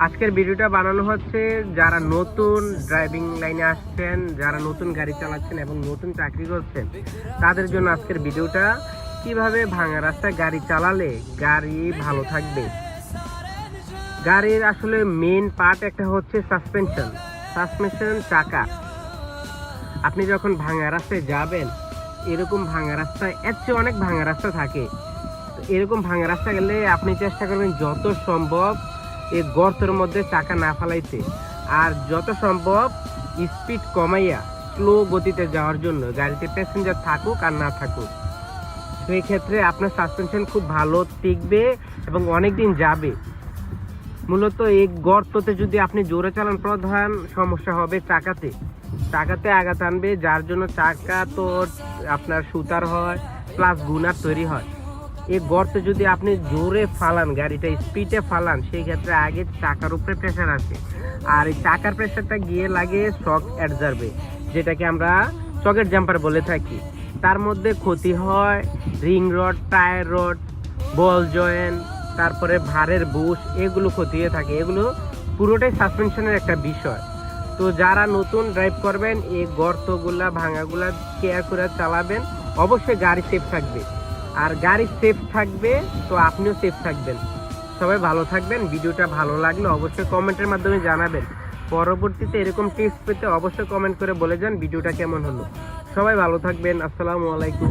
আজকের ভিডিওটা বানানো হচ্ছে যারা নতুন ড্রাইভিং লাইনে আসছেন, যারা নতুন গাড়ি চালাচ্ছেন এবং নতুন চাকরি করছেন তাদের জন্য আজকের ভিডিওটা। কিভাবে ভাঙা রাস্তায় গাড়ি চালালে গাড়ি ভালো থাকবে। গাড়ির আসলে মেইন পার্ট একটা হচ্ছে সাসপেনশন চাকা। আপনি যখন ভাঙা রাস্তায় যাবেন, এরকম ভাঙা রাস্তায় এর চেয়ে অনেক ভাঙা রাস্তা থাকে, এরকম ভাঙা রাস্তা গেলে আপনি চেষ্টা করবেন যত সম্ভব এই গর্তের মধ্যে চাকা না ফালাইতে, আর যত সম্ভব স্পিড কমাইয়া স্লো গতিতে যাওয়ার জন্য, গাড়িতে প্যাসেঞ্জার থাকুক আর না থাকুক। সেই ক্ষেত্রে আপনার সাসপেনশন খুব ভালো টিকবে এবং অনেক দিন যাবে। মূলত এই গর্ততে যদি আপনি জোরে চালান, প্রধান সমস্যা হবে চাকাতে আঘাত আনবে, যার জন্য চাকা তো আপনার সুতার হয় প্লাস গুনার তৈরি হয়। এই গর্তে যদি আপনি জোরে ফালান, গাড়িটা স্পিডে ফালান, সেই ক্ষেত্রে আগে চাকার উপরে প্রেশার আসে, আর এই চাকার প্রেশারটা গিয়ে লাগে শক অ্যাবজর্বে, যেটাকে আমরা সকেট জাম্পার বলে থাকি। তার মধ্যে ক্ষতি হয় রিং রড, টায়ার রড, বল জয়েন্ট, তারপরে ভারের বুশ, এগুলো ক্ষতি হয়ে থাকে। এগুলো পুরোটাই সাসপেনশনের একটা বিষয়। তো যারা নতুন ড্রাইভ করবেন, এই গর্তগুলা ভাঙাগুলা কেয়ার করে চালাবেন, অবশ্যই গাড়ি সেফ থাকবে। আর গাড়ি সেফ থাকবে তো আপনিও সেফ থাকবেন। সবাই ভালো থাকবেন। ভিডিওটা ভালো লাগলে অবশ্যই কমেন্টের মাধ্যমে জানাবেন। পরবর্তীতে এরকম টিপস পেতে অবশ্যই কমেন্ট করে বলে যান ভিডিওটা কেমন হলো। সবাই ভালো থাকবেন। আসসালামু আলাইকুম।